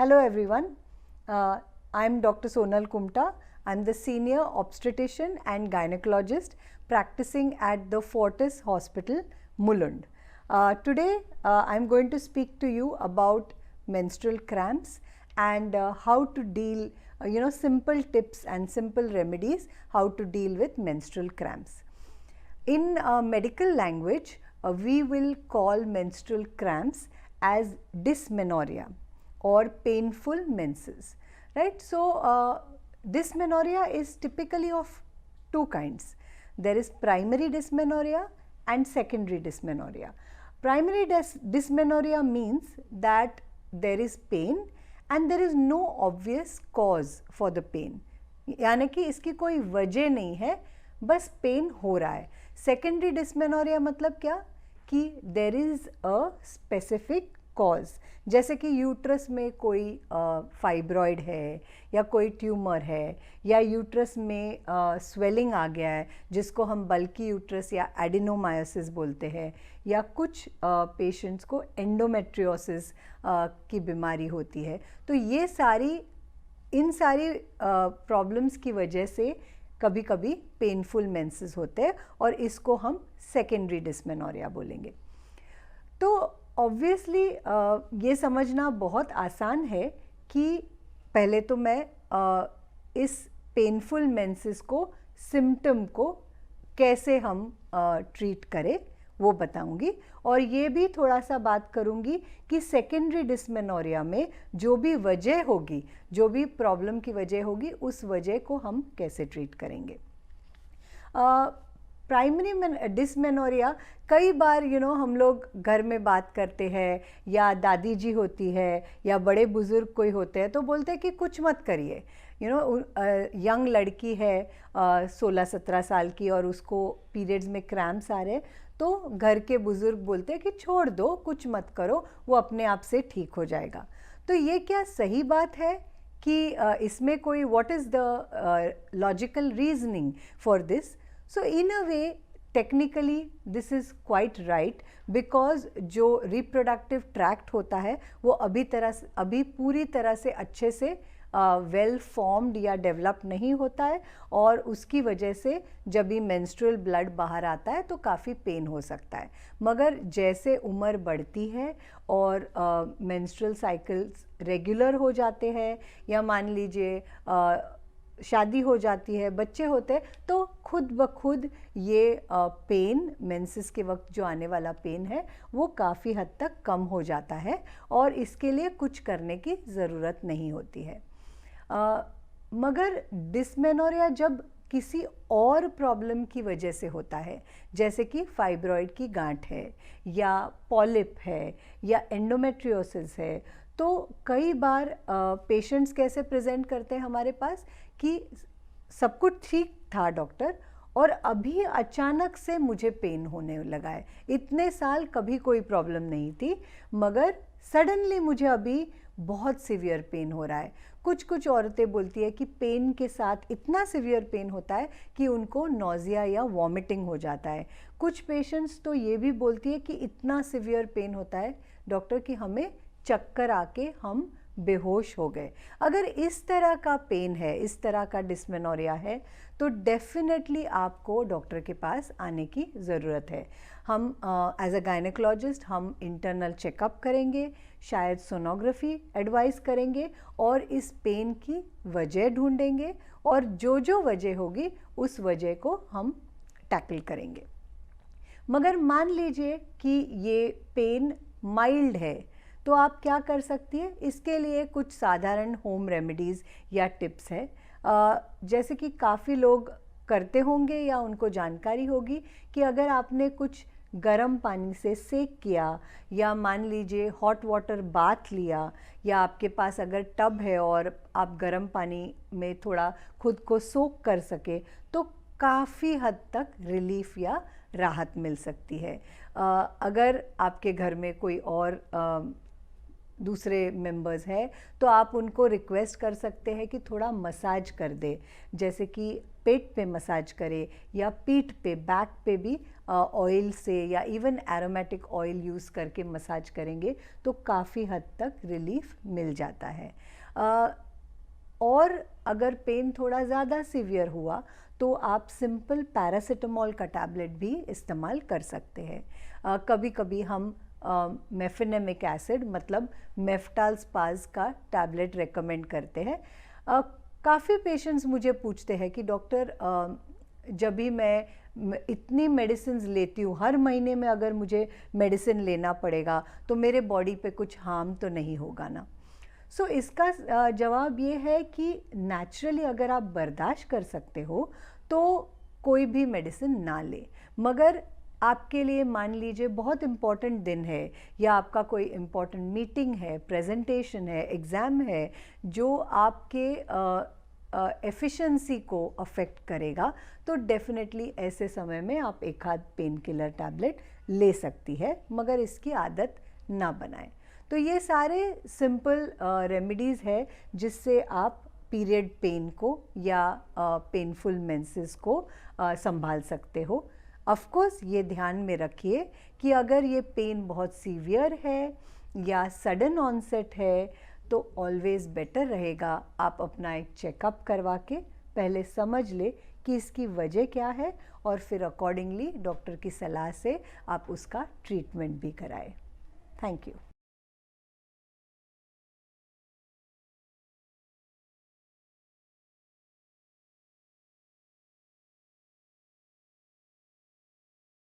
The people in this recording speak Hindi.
Hello everyone, I am Dr. Sonal Kumta. I am the senior obstetrician and gynecologist practicing at the Fortis Hospital, Mulund. Today I am going to speak to you about menstrual cramps and how to deal, simple tips and simple remedies how to deal with menstrual cramps. In medical language, we will call menstrual cramps as dysmenorrhea or painful menses, right? So, dysmenorrhea is typically of two kinds. There is primary dysmenorrhea and secondary dysmenorrhea. Primary dysmenorrhea means that there is pain and there is no obvious cause for the pain, यानी कि इसकी कोई वजह नहीं है, बस पेन हो रहा है. सेकेंडरी डिस्मेनोरिया मतलब क्या कि there is a specific cause, जैसे कि यूट्रस में कोई फाइब्रॉइड है या कोई ट्यूमर है या यूट्रस में स्वेलिंग आ गया है जिसको हम बल्की यूट्रस या एडिनोमायोसिस बोलते हैं, या कुछ पेशेंट्स को एंडोमेट्रियोसिस की बीमारी होती है. तो ये इन सारी प्रॉब्लम्स की वजह से कभी कभी पेनफुल मेंसेस होते हैं और इसको हम सेकेंडरी डिस्मेनोरिया बोलेंगे. तो ऑब्वियसली ये समझना बहुत आसान है कि पहले तो मैं इस पेनफुल मेंसेस को, सिम्टम को कैसे हम ट्रीट करें वो बताऊंगी, और ये भी थोड़ा सा बात करूंगी कि सेकेंडरी डिस्मेनोरिया में जो भी वजह होगी, जो भी प्रॉब्लम की वजह होगी, उस वजह को हम कैसे ट्रीट करेंगे. प्राइमरी डिस्मेनोरिया कई बार हम लोग घर में बात करते हैं या दादी जी होती है या बड़े बुज़ुर्ग कोई होते हैं तो बोलते हैं कि कुछ मत करिए. यंग लड़की है 16-17 साल की और उसको पीरियड्स में क्रैम्प्स आ रहे हैं, तो घर के बुज़ुर्ग बोलते हैं कि छोड़ दो, कुछ मत करो, वो अपने आप से ठीक हो जाएगा. तो ये क्या सही बात है कि इसमें कोई what is the logical reasoning for this? So in a way, technically this is quite right, because जो reproductive tract होता है वो अभी पूरी तरह से अच्छे से वेल फॉर्म्ड या डेवलप नहीं होता है, और उसकी वजह से जब भी मेंस्ट्रुअल ब्लड बाहर आता है तो काफ़ी पेन हो सकता है. मगर जैसे उम्र बढ़ती है और मेंस्ट्रुअल साइकिल्स रेगुलर हो जाते हैं, या मान लीजिए शादी हो जाती है, बच्चे होते हैं, तो खुद ब खुद ये पेन, मेंसेस के वक्त जो आने वाला पेन है वो काफ़ी हद तक कम हो जाता है और इसके लिए कुछ करने की ज़रूरत नहीं होती है. मगर डिस्मेनोरिया जब किसी और प्रॉब्लम की वजह से होता है, जैसे कि फाइब्रॉइड की गांठ है या पॉलिप है या एंडोमेट्रियोसिस है, तो कई बार पेशेंट्स कैसे प्रेजेंट करते हैं हमारे पास कि सब कुछ ठीक था डॉक्टर, और अभी अचानक से मुझे पेन होने लगा है. इतने साल कभी कोई प्रॉब्लम नहीं थी, मगर सडनली मुझे अभी बहुत सीवियर पेन हो रहा है. कुछ औरतें बोलती है कि पेन के साथ इतना सीवियर पेन होता है कि उनको नोज़िया या वॉमिटिंग हो जाता है. कुछ पेशेंट्स तो ये भी बोलती है कि इतना सीवियर पेन होता है डॉक्टर कि हमें चक्कर आके हम बेहोश हो गए. अगर इस तरह का पेन है, इस तरह का डिस्मेनोरिया है, तो डेफिनेटली आपको डॉक्टर के पास आने की ज़रूरत है. हम एज अ गायनेकोलॉजिस्ट हम इंटरनल चेकअप करेंगे, शायद सोनोग्राफी एडवाइस करेंगे और इस पेन की वजह ढूंढेंगे, और जो वजह होगी उस वजह को हम टैकल करेंगे. मगर मान लीजिए कि ये पेन माइल्ड है, तो आप क्या कर सकती है? इसके लिए कुछ साधारण होम रेमेडीज़ या टिप्स है. जैसे कि काफ़ी लोग करते होंगे या उनको जानकारी होगी कि अगर आपने कुछ गर्म पानी से सेक किया, या मान लीजिए हॉट वाटर बाथ लिया, या आपके पास अगर टब है और आप गर्म पानी में थोड़ा खुद को सोक कर सके, तो काफ़ी हद तक रिलीफ या राहत मिल सकती है. अगर आपके घर में कोई और दूसरे मेंबर्स हैं तो आप उनको रिक्वेस्ट कर सकते हैं कि थोड़ा मसाज कर दे, जैसे कि पेट पे मसाज करे या पीठ पे, बैक पे भी ऑयल से या इवन एरोमेटिक ऑयल यूज़ करके मसाज करेंगे तो काफ़ी हद तक रिलीफ मिल जाता है। और अगर पेन थोड़ा ज़्यादा सीवियर हुआ तो आप सिंपल पैरासिटामोल का टैबलेट भी इस्तेमाल कर सकते हैं। कभी कभी हम मेफिनेमिक एसिड मतलब मेफ्टाल स्पाज का टैबलेट रेकमेंड करते हैं। काफ़ी पेशेंट्स मुझे पूछते हैं कि डॉक्टर जब भी मैं इतनी मेडिसिन लेती हूँ, हर महीने में अगर मुझे मेडिसिन लेना पड़ेगा तो मेरे बॉडी पे कुछ हार्म तो नहीं होगा ना। सो इसका जवाब ये है कि नेचुरली अगर आप बर्दाश्त कर सकते हो तो कोई भी मेडिसिन ना ले। मगर आपके लिए मान लीजिए बहुत इम्पॉर्टेंट दिन है या आपका कोई इम्पॉर्टेंट मीटिंग है, प्रेजेंटेशन है, एग्ज़ाम है जो आपके एफिशिएंसी को अफेक्ट करेगा, तो डेफिनेटली ऐसे समय में आप एक आध पेन किलर टैबलेट ले सकती है, मगर इसकी आदत ना बनाएं। तो ये सारे सिंपल रेमेडीज़ है जिससे आप पीरियड पेन को या पेनफुल मेंसेस को संभाल सकते हो। ऑफ कोर्स ये ध्यान में रखिए कि अगर ये पेन बहुत सीवियर है या सडन ऑनसेट है तो ऑलवेज़ बेटर रहेगा आप अपना एक चेकअप करवा के पहले समझ ले कि इसकी वजह क्या है और फिर अकॉर्डिंगली डॉक्टर की सलाह से आप उसका ट्रीटमेंट भी कराएं। Thank you.